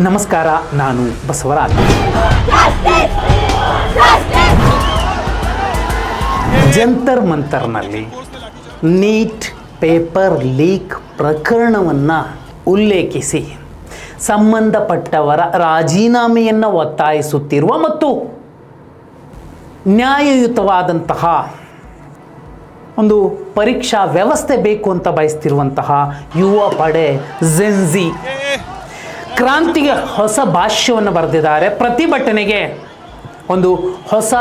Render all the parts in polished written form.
ನಮಸ್ಕಾರ, ನಾನು ಬಸವರಾಜ್. ಜಂತರ್ ಮಂತರ್ನಲ್ಲಿ ನೀಟ್ ಪೇಪರ್ ಲೀಕ್ ಪ್ರಕರಣವನ್ನು ಉಲ್ಲೇಖಿಸಿ ಸಂಬಂಧಪಟ್ಟವರ ರಾಜೀನಾಮೆಯನ್ನು ಒತ್ತಾಯಿಸುತ್ತಿರುವ ಮತ್ತು ನ್ಯಾಯಯುತವಾದಂತಹ ಒಂದು ಪರೀಕ್ಷಾ ವ್ಯವಸ್ಥೆ ಬೇಕು ಅಂತ ಬಯಸ್ತಿರುವಂತಹ ಯುವ ಪಡೆ ಜೆನ್ಜಿ ಕ್ರಾಂತಿಗೆ ಹೊಸ ಭಾಷ್ಯವನ್ನು ಬರೆದಿದ್ದಾರೆ. ಪ್ರತಿಭಟನೆಗೆ ಒಂದು ಹೊಸ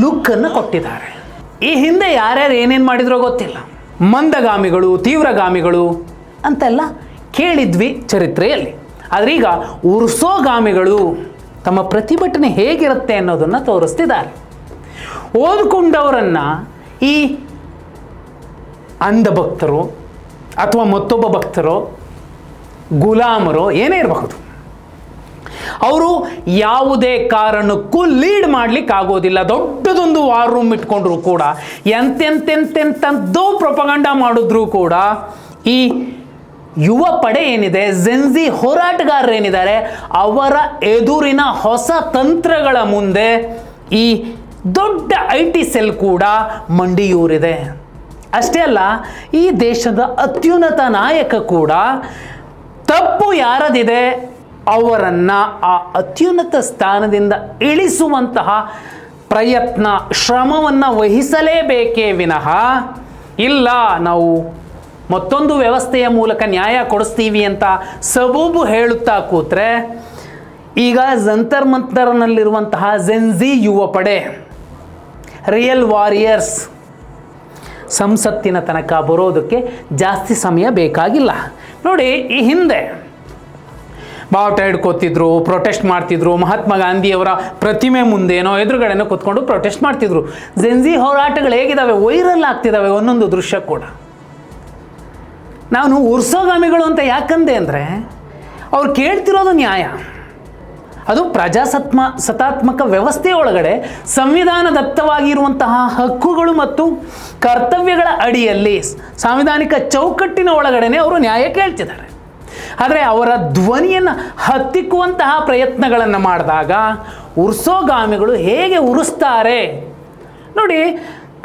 ಲುಕ್ಕನ್ನು ಕೊಟ್ಟಿದ್ದಾರೆ. ಈ ಹಿಂದೆ ಯಾರ್ಯಾರು ಏನೇನು ಮಾಡಿದ್ರೋ ಗೊತ್ತಿಲ್ಲ. ಮಂದಗಾಮಿಗಳು, ತೀವ್ರಗಾಮಿಗಳು ಅಂತೆಲ್ಲ ಕೇಳಿದ್ವಿ ಚರಿತ್ರೆಯಲ್ಲಿ. ಆದರೆ ಈಗ ಉರ್ಸೋಗಾಮಿಗಳು ತಮ್ಮ ಪ್ರತಿಭಟನೆ ಹೇಗಿರುತ್ತೆ ಅನ್ನೋದನ್ನು ತೋರಿಸ್ತಿದ್ದಾರೆ. ಓದ್ಕೊಂಡವರನ್ನು ಈ ಅಂಧ ಭಕ್ತರು ಅಥವಾ ಮತ್ತೊಬ್ಬ ಭಕ್ತರು, ಗುಲಾಮರು ಏನೇ ಇರಬಹುದು, ಅವರು ಯಾವುದೇ ಕಾರಣಕ್ಕೂ ಲೀಡ್ ಮಾಡಲಿಕ್ಕೆ ಆಗೋದಿಲ್ಲ. ದೊಡ್ಡದೊಂದು ವಾರ್ ರೂಮ್ ಇಟ್ಕೊಂಡ್ರು ಕೂಡ, ಎಂತೆಂತೆಂತೆಂತದ್ದು ಪ್ರೊಪಗಂಡ ಮಾಡಿದ್ರು ಕೂಡ ಈ ಯುವ ಪಡೆ ಏನಿದೆ, ಜೆನ್ಜಿ ಹೋರಾಟಗಾರರೇನಿದ್ದಾರೆ, ಅವರ ಎದುರಿನ ಹೊಸ ತಂತ್ರಗಳ ಮುಂದೆ ಈ ದೊಡ್ಡ IT ಸೆಲ್ ಕೂಡ ಮಂಡಿಯೂರಿದೆ. ಅಷ್ಟೇ ಅಲ್ಲ, ಈ ದೇಶದ ಅತ್ಯುನ್ನತ ನಾಯಕ ಕೂಡ ತಪ್ಪು ಯಾರದಿದೆ ಅವರನ್ನು ಆ ಅತ್ಯುನ್ನತ ಸ್ಥಾನದಿಂದ ಇಳಿಸುವಂತಹ ಪ್ರಯತ್ನ, ಶ್ರಮವನ್ನು ವಹಿಸಲೇಬೇಕೇ ವಿನಃ ಇಲ್ಲ ನಾವು ಮತ್ತೊಂದು ವ್ಯವಸ್ಥೆಯ ಮೂಲಕ ನ್ಯಾಯ ಕೊಡಿಸ್ತೀವಿ ಅಂತ ಸಬೂಬು ಹೇಳುತ್ತಾ ಕೂತ್ರೆ ಈಗ ಜಂತರ್ ಮಂತರ್ನಲ್ಲಿರುವಂತಹ ಜೆನ್ಜಿ ಯುವ ಪಡೆ, ರಿಯಲ್ ವಾರಿಯರ್ಸ್ ಸಂಸತ್ತಿನ ತನಕ ಬರೋದಕ್ಕೆ ಜಾಸ್ತಿ ಸಮಯ ಬೇಕಾಗಿಲ್ಲ. ನೋಡಿ, ಈ ಹಿಂದೆ ಬಾವುಟ ಹಿಡ್ಕೋತಿದ್ರು, ಪ್ರೊಟೆಸ್ಟ್ ಮಾಡ್ತಿದ್ರು. ಮಹಾತ್ಮ ಗಾಂಧಿಯವರ ಪ್ರತಿಮೆ ಮುಂದೇನೋ ಎದುರುಗಡೆನೋ ಕೂತ್ಕೊಂಡು ಪ್ರೊಟೆಸ್ಟ್ ಮಾಡ್ತಿದ್ರು. ಜೆನ್ಜಿ ಹೋರಾಟಗಳು ಹೇಗಿದ್ದಾವೆ, ವೈರಲ್ ಆಗ್ತಿದ್ದಾವೆ ಒಂದೊಂದು ದೃಶ್ಯ ಕೂಡ. ನಾನು ಉರ್ಸೋಗಾಮಿಗಳು ಅಂತ ಯಾಕಂದೆ ಅಂದರೆ, ಅವ್ರು ಕೇಳ್ತಿರೋದು ನ್ಯಾಯ. ಅದು ಸತ್ತಾತ್ಮಕ ವ್ಯವಸ್ಥೆಯ ಒಳಗಡೆ ಸಂವಿಧಾನದತ್ತವಾಗಿರುವಂತಹ ಹಕ್ಕುಗಳು ಮತ್ತು ಕರ್ತವ್ಯಗಳ ಅಡಿಯಲ್ಲಿ ಸಾಂವಿಧಾನಿಕ ಚೌಕಟ್ಟಿನ ಒಳಗಡೆನೆ ಅವರು ನ್ಯಾಯ ಕೇಳ್ತಿದ್ದಾರೆ. ಆದರೆ ಅವರ ಧ್ವನಿಯನ್ನು ಹತ್ತಿಕ್ಕುವಂತಹ ಪ್ರಯತ್ನಗಳನ್ನು ಮಾಡಿದಾಗ ಉರ್ಸೋಗಾಮಿಗಳು ಹೇಗೆ ಉರಿಸ್ತಾರೆ ನೋಡಿ.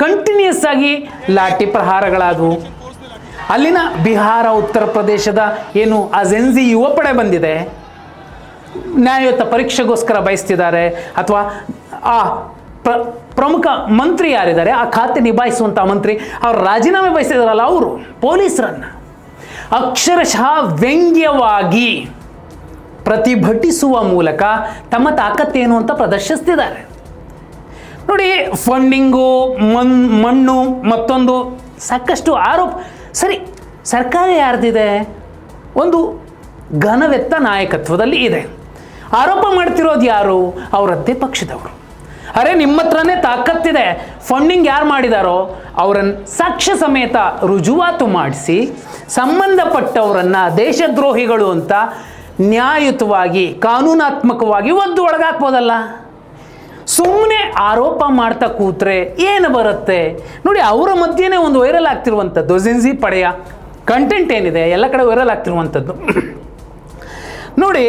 ಕಂಟಿನ್ಯೂಸ್ ಆಗಿ ಲಾಠಿ ಪ್ರಹಾರಗಳಾದವು. ಅಲ್ಲಿನ ಬಿಹಾರ, ಉತ್ತರ ಪ್ರದೇಶದ ಏನು ಆ ಜೆನ್ಜಿ ಯುವ ಪಡೆ ಬಂದಿದೆ, ನ್ಯಾಯಯುತ ಪರೀಕ್ಷೆಗೋಸ್ಕರ ಬಯಸ್ತಿದ್ದಾರೆ, ಅಥವಾ ಆ ಪ್ರಮುಖ ಮಂತ್ರಿ ಯಾರಿದ್ದಾರೆ, ಆ ಖಾತೆ ನಿಭಾಯಿಸುವಂಥ ಮಂತ್ರಿ ಅವರು ರಾಜೀನಾಮೆ ಬಯಸ್ತಿದಾರಲ್ಲ, ಅವರು ಪೊಲೀಸರನ್ನು ಅಕ್ಷರಶಃ ವ್ಯಂಗ್ಯವಾಗಿ ಪ್ರತಿಭಟಿಸುವ ಮೂಲಕ ತಮ್ಮ ತಾಕತ್ತೇನು ಅಂತ ಪ್ರದರ್ಶಿಸ್ತಿದ್ದಾರೆ ನೋಡಿ. ಫಂಡಿಂಗು, ಮಣ್ಣು, ಮತ್ತೊಂದು ಸಾಕಷ್ಟು ಆರೋಪ. ಸರಿ, ಸರ್ಕಾರ ಯಾರ್ದಿದೆ? ಒಂದು ಘನವೆತ್ತ ನಾಯಕತ್ವದಲ್ಲಿ ಇದೆ. ಆರೋಪ ಮಾಡ್ತಿರೋದು ಯಾರು? ಅವರದ್ದೇ ಪಕ್ಷದವರು. ಅರೆ, ನಿಮ್ಮ ಹತ್ರನೇ ತಾಕತ್ತಿದೆ, ಫಂಡಿಂಗ್ ಯಾರು ಮಾಡಿದಾರೋ ಅವರನ್ನು ಸಾಕ್ಷ್ಯ ಸಮೇತ ರುಜುವಾತು ಮಾಡಿಸಿ ಸಂಬಂಧಪಟ್ಟವರನ್ನು ದೇಶದ್ರೋಹಿಗಳು ಅಂತ ನ್ಯಾಯಯುತವಾಗಿ, ಕಾನೂನಾತ್ಮಕವಾಗಿ ಒದ್ದು ಒಳಗಾಕ್ಬೋದಲ್ಲ. ಸುಮ್ಮನೆ ಆರೋಪ ಮಾಡ್ತಾ ಕೂತ್ರೆ ಏನು ಬರುತ್ತೆ ನೋಡಿ. ಅವರ ಮಧ್ಯೆನೇ ಒಂದು ವೈರಲ್ ಆಗ್ತಿರುವಂಥದ್ದು ಜೆನ್ಜಿ ಪಡೆಯ ಕಂಟೆಂಟ್ ಏನಿದೆ ಎಲ್ಲ ಕಡೆ ವೈರಲ್ ಆಗ್ತಿರುವಂಥದ್ದು ನೋಡಿ.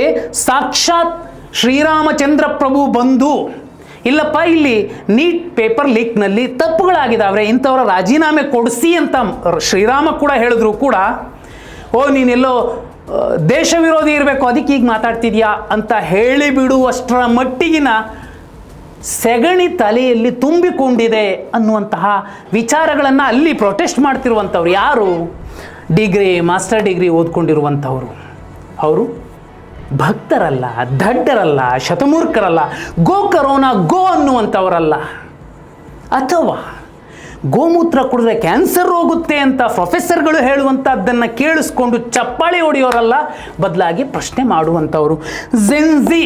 ಸಾಕ್ಷಾತ್ ಶ್ರೀರಾಮಚಂದ್ರ ಪ್ರಭು ಬಂದು, ಇಲ್ಲಪ್ಪ ಇಲ್ಲಿ ನೀಟ್ ಪೇಪರ್ ಲೀಕ್ನಲ್ಲಿ ತಪ್ಪುಗಳಾಗಿದ್ದಾವೆ, ಇಂಥವರ ರಾಜೀನಾಮೆ ಕೊಡಿಸಿ ಅಂತ ಶ್ರೀರಾಮ ಕೂಡ ಹೇಳಿದ್ರು ಕೂಡ, ಓ ನೀನೆಲ್ಲೋ ದೇಶ ವಿರೋಧಿ ಇರಬೇಕು ಅದಕ್ಕೆ ಈಗ ಮಾತಾಡ್ತಿದ್ಯಾ ಅಂತ ಹೇಳಿಬಿಡುವಷ್ಟರ ಮಟ್ಟಿಗಿನ ಸೆಗಣಿ ತಲೆಯಲ್ಲಿ ತುಂಬಿಕೊಂಡಿದೆ ಅನ್ನುವಂತಹ ವಿಚಾರಗಳನ್ನು ಅಲ್ಲಿ ಪ್ರೊಟೆಸ್ಟ್ ಮಾಡ್ತಿರುವಂಥವ್ರು ಯಾರು? ಡಿಗ್ರಿ, ಮಾಸ್ಟರ್ ಡಿಗ್ರಿ ಓದ್ಕೊಂಡಿರುವಂಥವ್ರು. ಅವರು ಭಕ್ತರಲ್ಲ, ದಡ್ಡರಲ್ಲ, ಶತಮೂರ್ಖರಲ್ಲ, ಗೋ ಕರೋನಾ ಗೋ ಅನ್ನುವಂಥವರಲ್ಲ. ಅಥವಾ ಗೋಮೂತ್ರ ಕುಡಿದ್ರೆ ಕ್ಯಾನ್ಸರ್ ಹೋಗುತ್ತೆ ಅಂತ ಪ್ರೊಫೆಸರ್ಗಳು ಹೇಳುವಂಥದ್ದನ್ನು ಕೇಳಿಸ್ಕೊಂಡು ಚಪ್ಪಾಳಿ ಹೊಡೆಯೋರಲ್ಲ, ಬದಲಾಗಿ ಪ್ರಶ್ನೆ ಮಾಡುವಂಥವರು ಜೆನ್ಜಿ.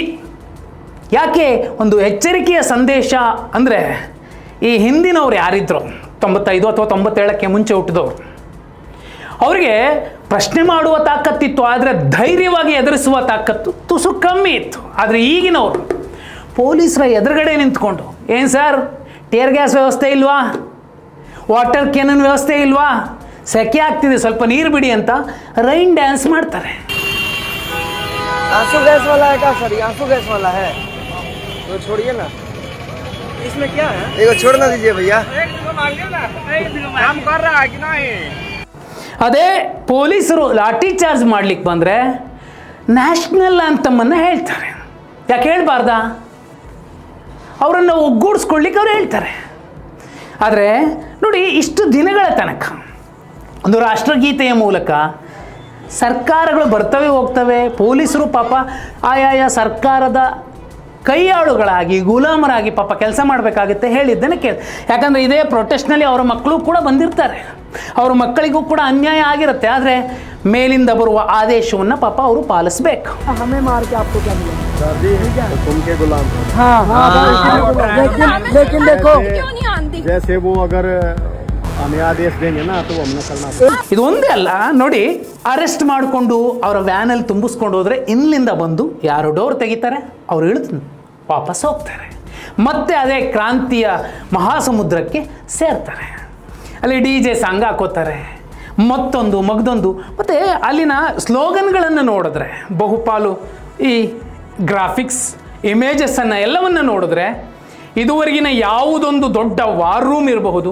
ಯಾಕೆ ಒಂದು ಎಚ್ಚರಿಕೆಯ ಸಂದೇಶ ಅಂದರೆ, ಈ ಹಿಂದಿನವ್ರು ಯಾರಿದ್ರು 95 ಅಥವಾ 97ಕ್ಕೆ ಮುಂಚೆ ಹುಟ್ಟಿದವರು, ಅವರಿಗೆ ಪ್ರಶ್ನೆ ಮಾಡುವ ತಾಕತ್ತಿತ್ತು, ಆದರೆ ಧೈರ್ಯವಾಗಿ ಎದುರಿಸುವ ತಾಕತ್ತು ತುಸು ಕಮ್ಮಿ ಇತ್ತು. ಆದರೆ ಈಗಿನವರು ಪೊಲೀಸರ ಎದುರುಗಡೆ ನಿಂತ್ಕೊಂಡು, ಏನು ಸರ್ ಟೇರ್ ಗ್ಯಾಸ್ ವ್ಯವಸ್ಥೆ ಇಲ್ವಾ, ವಾಟರ್ ಕ್ಯಾನನ್ ವ್ಯವಸ್ಥೆ ಇಲ್ವಾ, ಸೆಕೆ ಆಗ್ತಿದೆ ಸ್ವಲ್ಪ ನೀರು ಬಿಡಿ ಅಂತ ರೈನ್ ಡ್ಯಾನ್ಸ್ ಮಾಡ್ತಾರೆ. आंसू गैस वाला है क्या सर? आंसू गैस वाला है तो छोड़िए ना, इसमें क्या है? एक छोड़ ना दीजिए भैया। काम कर रहा है कि नहीं? ಅದೇ ಪೊಲೀಸರು ಲಾಠಿ ಚಾರ್ಜ್ ಮಾಡ್ಲಿಕ್ಕೆ ಬಂದರೆ ನ್ಯಾಷನಲ್ ಆ್ಯಂಥಮನ್ನು ಹೇಳ್ತಾರೆ. ಯಾಕೆ ಹೇಳ್ಬಾರ್ದಾ? ಅವರನ್ನು ಒಗ್ಗೂಡಿಸ್ಕೊಳ್ಳಿಕ್ಕೆ ಅವ್ರು ಹೇಳ್ತಾರೆ. ಆದರೆ ನೋಡಿ, ಇಷ್ಟು ದಿನಗಳ ತನಕ ಒಂದು ರಾಷ್ಟ್ರಗೀತೆಯ ಮೂಲಕ ಸರ್ಕಾರಗಳು ಬರ್ತವೆ ಹೋಗ್ತವೆ, ಪೊಲೀಸರು ಪಾಪ ಆಯಾಯ ಸರ್ಕಾರದ ಕೈಯಾಳುಗಳಾಗಿ ಗುಲಾಮರಾಗಿ ಪಾಪ ಕೆಲಸ ಮಾಡಬೇಕಾಗುತ್ತೆ ಹೇಳಿದ್ದೇನೆ ಯಾಕಂದರೆ ಇದೇ ಪ್ರೊಟೆಸ್ಟ್ನಲ್ಲಿ ಅವರ ಮಕ್ಕಳು ಕೂಡ ಬಂದಿರ್ತಾರೆ, ಅವ್ರ ಮಕ್ಕಳಿಗೂ ಕೂಡ ಅನ್ಯಾಯ ಆಗಿರುತ್ತೆ. ಆದರೆ ಮೇಲಿಂದ ಬರುವ ಆದೇಶವನ್ನು ಪಾಪ ಅವರು ಪಾಲಿಸಬೇಕು. हमें मार के आपको क्या मिलेगा? तुम के गुलाम हो। लेकिन देखो, जैसे वो अगर हमें आदेश देंगे ना तो हमने करना। ಇದು ಒಂದೇ ಅಲ್ಲ ನೋಡಿ, ಅರೆಸ್ಟ್ ಮಾಡಿಕೊಂಡು ಅವರ ವ್ಯಾನಲ್ಲಿ ತುಂಬಿಸ್ಕೊಂಡು ಹೋದರೆ ಇನ್ನಿಂದ ಬಂದು ಯಾರು ಡೋರ್ ತೆಗಿತಾರೆ, ಅವ್ರು ಇಳಿದು ವಾಪಸ್ ಹೋಗ್ತಾರೆ, ಮತ್ತೆ ಅದೇ ಕ್ರಾಂತಿಯ ಮಹಾಸಮುದ್ರಕ್ಕೆ ಸೇರ್ತಾರೆ. ಅಲ್ಲಿ DJ ಸಾಂಗ್ ಹಾಕೋತಾರೆ, ಮತ್ತೊಂದು ಮಗದೊಂದು. ಮತ್ತು ಅಲ್ಲಿನ ಸ್ಲೋಗನ್ಗಳನ್ನು ನೋಡಿದ್ರೆ, ಬಹುಪಾಲು ಈ ಗ್ರಾಫಿಕ್ಸ್ ಇಮೇಜಸ್ಸನ್ನು ಎಲ್ಲವನ್ನು ನೋಡಿದ್ರೆ, ಇದುವರೆಗಿನ ಯಾವುದೊಂದು ದೊಡ್ಡ ವಾರ್ ರೂಮ್ ಇರಬಹುದು,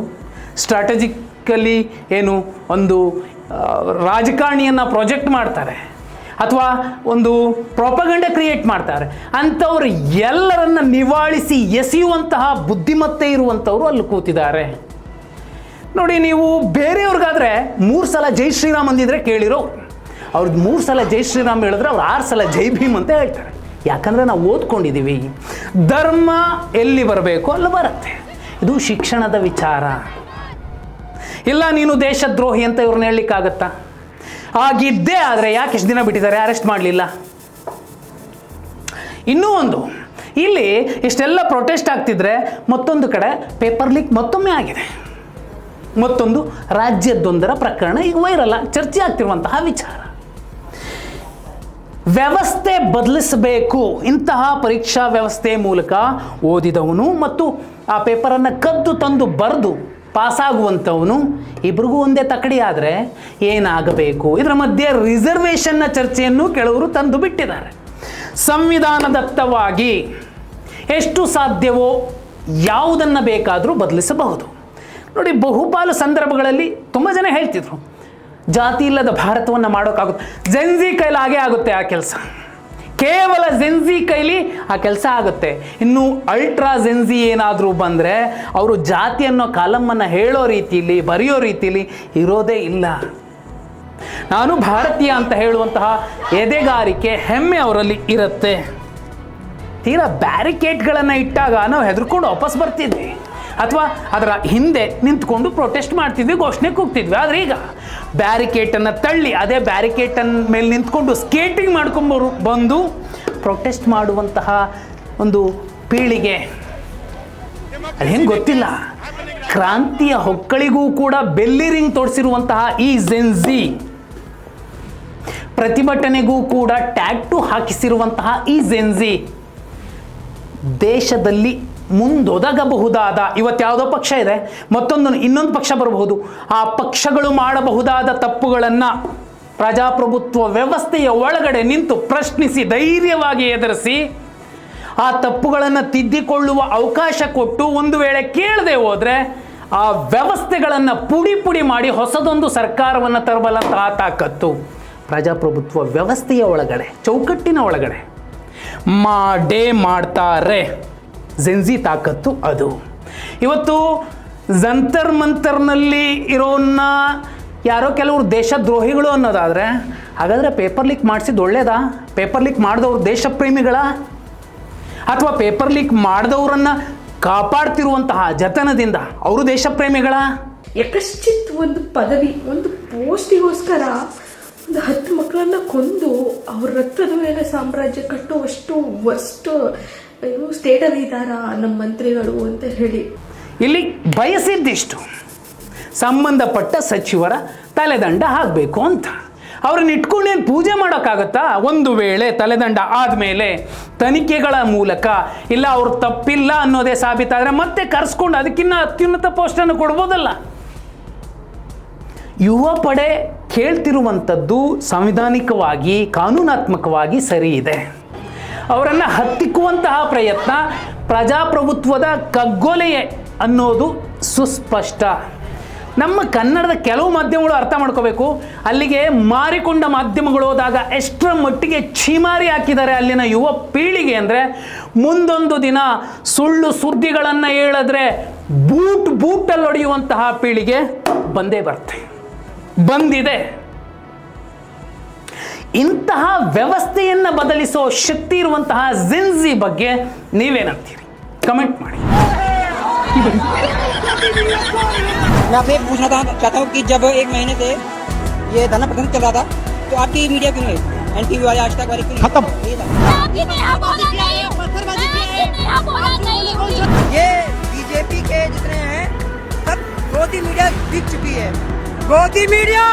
ಸ್ಟ್ರಾಟಜಿಕಲಿ ಏನು ಒಂದು ರಾಜಕಾರಣಿಯನ್ನು ಪ್ರೊಜೆಕ್ಟ್ ಮಾಡ್ತಾರೆ ಅಥವಾ ಒಂದು ಪ್ರೊಪಗಂಡ ಕ್ರಿಯೇಟ್ ಮಾಡ್ತಾರೆ, ಅಂಥವ್ರು ಎಲ್ಲರನ್ನ ನಿವಾಳಿಸಿ ಎಸೆಯುವಂತಹ ಬುದ್ಧಿಮತ್ತೆ ಇರುವಂಥವ್ರು ಅಲ್ಲಿ ಕೂತಿದ್ದಾರೆ. ನೋಡಿ, ನೀವು ಬೇರೆಯವ್ರಿಗಾದರೆ 3 ಸಲ ಜೈ ಶ್ರೀರಾಮ್ ಅಂದಿದ್ರೆ ಕೇಳಿರೋ, ಅವ್ರಿಗೆ 3 ಸಲ ಜೈ ಶ್ರೀರಾಮ್ ಹೇಳಿದ್ರೆ ಅವ್ರು 6 ಸಲ ಜೈ ಭೀಮ್ ಅಂತ ಹೇಳ್ತಾರೆ. ಯಾಕಂದರೆ ನಾವು ಓದ್ಕೊಂಡಿದ್ದೀವಿ, ಧರ್ಮ ಎಲ್ಲಿ ಬರಬೇಕು ಅಲ್ಲಿ ಬರುತ್ತೆ. ಇದು ಶಿಕ್ಷಣದ ವಿಚಾರ. ಇಲ್ಲ ನೀನು ದೇಶದ್ರೋಹಿ ಅಂತ ಇವ್ರನ್ನ ಹೇಳಲಿಕ್ಕಾಗತ್ತಾ? ಆಗಿದ್ದೇ ಆದರೆ ಯಾಕೆ ಇಷ್ಟು ದಿನ ಬಿಟ್ಟಿದ್ದಾರೆ, ಅರೆಸ್ಟ್ ಮಾಡಲಿಲ್ಲ? ಇನ್ನೂ ಒಂದು, ಇಲ್ಲಿ ಇಷ್ಟೆಲ್ಲ ಪ್ರೊಟೆಸ್ಟ್ ಆಗ್ತಿದ್ರೆ ಮತ್ತೊಂದು ಕಡೆ ಪೇಪರ್ ಲೀಕ್ ಮತ್ತೊಮ್ಮೆ ಆಗಿದೆ. ಮತ್ತೊಂದು ರಾಜ್ಯದೊಂದರ ಪ್ರಕರಣ ಈಗ ವೈರಲ್ ಚರ್ಚೆ ಆಗ್ತಿರುವಂತಹ ವಿಚಾರ. ವ್ಯವಸ್ಥೆ ಬದಲಿಸಬೇಕು. ಇಂತಹ ಪರೀಕ್ಷಾ ವ್ಯವಸ್ಥೆ ಮೂಲಕ ಓದಿದವನು ಮತ್ತು ಆ ಪೇಪರನ್ನು ಕದ್ದು ತಂದು ಬರೆದು ಪಾಸಾಗುವಂಥವನು ಇಬ್ರಿಗೂ ಒಂದೇ ತಕಡಿ ಆದರೆ ಏನಾಗಬೇಕು? ಇದರ ಮಧ್ಯೆ ರಿಸರ್ವೇಷನ್ನ ಚರ್ಚೆಯನ್ನು ಕೆಲವರು ತಂದು ಬಿಟ್ಟಿದ್ದಾರೆ. ಸಂವಿಧಾನದತ್ತವಾಗಿ ಎಷ್ಟು ಸಾಧ್ಯವೋ ಯಾವುದನ್ನು ಬೇಕಾದರೂ ಬದಲಿಸಬಹುದು. ನೋಡಿ, ಬಹುಪಾಲು ಸಂದರ್ಭಗಳಲ್ಲಿ ತುಂಬ ಜನ ಹೇಳ್ತಿದ್ರು ಜಾತಿ ಇಲ್ಲದ ಭಾರತವನ್ನು ಮಾಡೋಕ್ಕಾಗುತ್ತೆ. ಜೆನ್ಜಿ ಕೈಲಿ ಹಾಗೇ ಆಗುತ್ತೆ ಆ ಕೆಲಸ, ಕೇವಲ ಜೆನ್ಜಿ ಕೈಲಿ ಆ ಕೆಲಸ ಆಗುತ್ತೆ. ಇನ್ನು ಅಲ್ಟ್ರಾ ಜೆನ್ಜಿ ಏನಾದರೂ ಬಂದರೆ ಅವರು ಜಾತಿ ಅನ್ನೋ ಕಾಲಮನ್ನು ಹೇಳೋ ರೀತಿಯಲ್ಲಿ ಬರೆಯೋ ರೀತಿಯಲ್ಲಿ ಇರೋದೇ ಇಲ್ಲ. ನಾನು ಭಾರತೀಯ ಅಂತ ಹೇಳುವಂತಹ ಎದೆಗಾರಿಕೆ ಹೆಮ್ಮೆ ಅವರಲ್ಲಿ ಇರುತ್ತೆ. ತೀರಾ ಬ್ಯಾರಿಕೇಡ್ಗಳನ್ನು ಇಟ್ಟಾಗ ನಾವು ಹೆದರ್ಕೊಂಡು ವಾಪಸ್ ಬರ್ತಿದ್ವಿ ಅಥವಾ ಅದರ ಹಿಂದೆ ನಿಂತ್ಕೊಂಡು ಪ್ರೊಟೆಸ್ಟ್ ಮಾಡ್ತಿದ್ವಿ, ಘೋಷಣೆ ಕೂಗ್ತಿದ್ವಿ. ಆದರೆ ಈಗ ಬ್ಯಾರಿಕೇಟನ್ನು ತಳ್ಳಿ ಅದೇ ಬ್ಯಾರಿಕೇಟನ್ನ ಮೇಲೆ ನಿಂತ್ಕೊಂಡು ಸ್ಕೇಟಿಂಗ್ ಮಾಡ್ಕೊಂಡು ಬಂದು ಪ್ರೊಟೆಸ್ಟ್ ಮಾಡುವಂತಹ ಒಂದು ಪೀಳಿಗೆ ಅದೇನು ಗೊತ್ತಿಲ್ಲ. ಕ್ರಾಂತಿಯ ಹೊಕ್ಕಳಿಗೂ ಕೂಡ ಬೆಲ್ಲಿ ರಿಂಗ್ ತೊಡಿಸಿರುವಂತಹ ಈ ಜೆನ್ಜಿ, ಪ್ರತಿಭಟನೆಗೂ ಕೂಡ ಟ್ಯಾಟೂ ಹಾಕಿಸಿರುವಂತಹ ಈ ಜೆನ್ಜಿ ದೇಶದಲ್ಲಿ ಮುಂದೊದಗಬಹುದಾದ, ಇವತ್ತು ಯಾವುದೋ ಪಕ್ಷ ಇದೆ, ಇನ್ನೊಂದು ಪಕ್ಷ ಬರಬಹುದು, ಆ ಪಕ್ಷಗಳು ಮಾಡಬಹುದಾದ ತಪ್ಪುಗಳನ್ನು ಪ್ರಜಾಪ್ರಭುತ್ವ ವ್ಯವಸ್ಥೆಯ ಒಳಗಡೆ ನಿಂತು ಪ್ರಶ್ನಿಸಿ ಧೈರ್ಯವಾಗಿ ಎದುರಿಸಿ ಆ ತಪ್ಪುಗಳನ್ನು ತಿದ್ದಿಕೊಳ್ಳುವ ಅವಕಾಶ ಕೊಟ್ಟು ಒಂದು ವೇಳೆ ಕೇಳದೆ ಹೋದರೆ ಆ ವ್ಯವಸ್ಥೆಗಳನ್ನು ಪುಡಿ ಪುಡಿ ಮಾಡಿ ಹೊಸದೊಂದು ಸರ್ಕಾರವನ್ನು ತರಬಲ್ಲಂತಹ ತಾಕತ್ತು ಪ್ರಜಾಪ್ರಭುತ್ವ ವ್ಯವಸ್ಥೆಯ ಒಳಗಡೆ, ಚೌಕಟ್ಟಿನ ಒಳಗಡೆ ಮಾಡೇ ಮಾಡ್ತಾರೆ. ಜೆನ್ಜಿ ತಾಕತ್ತು ಅದು. ಇವತ್ತು ಜಂತರ್ ಮಂತರ್ನಲ್ಲಿ ಇರೋನ್ನ ಯಾರೋ ಕೆಲವರು ದೇಶದ್ರೋಹಿಗಳು ಅನ್ನೋದಾದರೆ, ಹಾಗಾದರೆ ಪೇಪರ್ ಲೀಕ್ ಮಾಡಿಸಿದ್ದು ಒಳ್ಳೇದಾ? ಪೇಪರ್ ಲೀಕ್ ಮಾಡಿದವರು ದೇಶ ಪ್ರೇಮಿಗಳ ಅಥವಾ ಪೇಪರ್ ಲೀಕ್ ಮಾಡಿದವರನ್ನು ಕಾಪಾಡ್ತಿರುವಂತಹ ಜತನದಿಂದ ಅವರು ದೇಶ ಪ್ರೇಮಿಗಳ? ಯಕಶ್ಚಿತ್ ಒಂದು ಪದವಿ, ಒಂದು ಪೋಸ್ಟಿಗೋಸ್ಕರ ಒಂದು 10 ಮಕ್ಕಳನ್ನ ಕೊಂದು ಅವ್ರ ರಕ್ತದ ಮೇಲೆ ಸಾಮ್ರಾಜ್ಯ ಕಟ್ಟುವಷ್ಟು ವರ್ಸ್ಟ್ ಸ್ಟೇಟಲ್ಲಿ ಇದ್ದಾರ ನಮ್ಮ ಮಂತ್ರಿಗಳು ಅಂತ ಹೇಳಿ ಇಲ್ಲಿ ಬಯಸಿದ್ದಿಷ್ಟು ಸಂಬಂಧಪಟ್ಟ ಸಚಿವರ ತಲೆದಂಡ ಹಾಕಬೇಕು ಅಂತ. ಅವ್ರನ್ನ ಇಟ್ಕೊಂಡೇನು ಪೂಜೆ ಮಾಡೋಕ್ಕಾಗತ್ತಾ? ಒಂದು ವೇಳೆ ತಲೆದಂಡ ಆದಮೇಲೆ ತನಿಖೆಗಳ ಮೂಲಕ ಇಲ್ಲ ಅವ್ರು ತಪ್ಪಿಲ್ಲ ಅನ್ನೋದೇ ಸಾಬೀತಾದರೆ ಮತ್ತೆ ಕರೆಸ್ಕೊಂಡು ಅದಕ್ಕಿಂತ ಅತ್ಯುನ್ನತ ಪೋಸ್ಟನ್ನು ಕೊಡ್ಬೋದಲ್ಲ. ಯುವ ಪಡೆ ಕೇಳ್ತಿರುವಂಥದ್ದು ಸಾಂವಿಧಾನಿಕವಾಗಿ ಕಾನೂನಾತ್ಮಕವಾಗಿ ಸರಿ ಇದೆ. ಅವರನ್ನು ಹತ್ತಿಕ್ಕುವಂತಹ ಪ್ರಯತ್ನ ಪ್ರಜಾಪ್ರಭುತ್ವದ ಕಗ್ಗೊಲೆಯೇ ಅನ್ನೋದು ಸುಸ್ಪಷ್ಟ. ನಮ್ಮ ಕನ್ನಡದ ಕೆಲವು ಮಾಧ್ಯಮಗಳು ಅರ್ಥ ಮಾಡ್ಕೋಬೇಕು. ಅಲ್ಲಿಗೆ ಮಾರಿಕೊಂಡ ಮಾಧ್ಯಮಗಳು ಹೋದಾಗ ಎಷ್ಟರ ಮಟ್ಟಿಗೆ ಛೀಮಾರಿ ಹಾಕಿದ್ದಾರೆ ಅಲ್ಲಿನ ಯುವ ಪೀಳಿಗೆ ಅಂದರೆ, ಮುಂದೊಂದು ದಿನ ಸುಳ್ಳು ಸುದ್ದಿಗಳನ್ನು ಹೇಳಿದ್ರೆ ಬೂಟಲ್ಲಿ ಹೊಡೆಯುವಂತಹ ಪೀಳಿಗೆ ಬಂದೇ ಬಂದಿದೆ. ಇಂತಹ ವ್ಯವಸ್ಥೆಯನ್ನು ಬದಲಿಸೋ ಶಕ್ತಿ ಇರುವಂತಹ ಜಿನ್ಜಿ ಬಗ್ಗೆ ನೀವೇನಂತೀರಿ? ಕಮೆಂಟ್ ಮಾಡಿ. मैं आपसे पूछना चाहता हूँ कि जब 1 महीने से ये धरना प्रदर्शन चल रहा था तो आपकी मीडिया क्यों नहीं, एनटीवी वाले, आज तक वाले क्यों खत्म। ये बीजेपी के जितने हैं सब गोदी मीडिया बिक चुकी है। गोदी मीडिया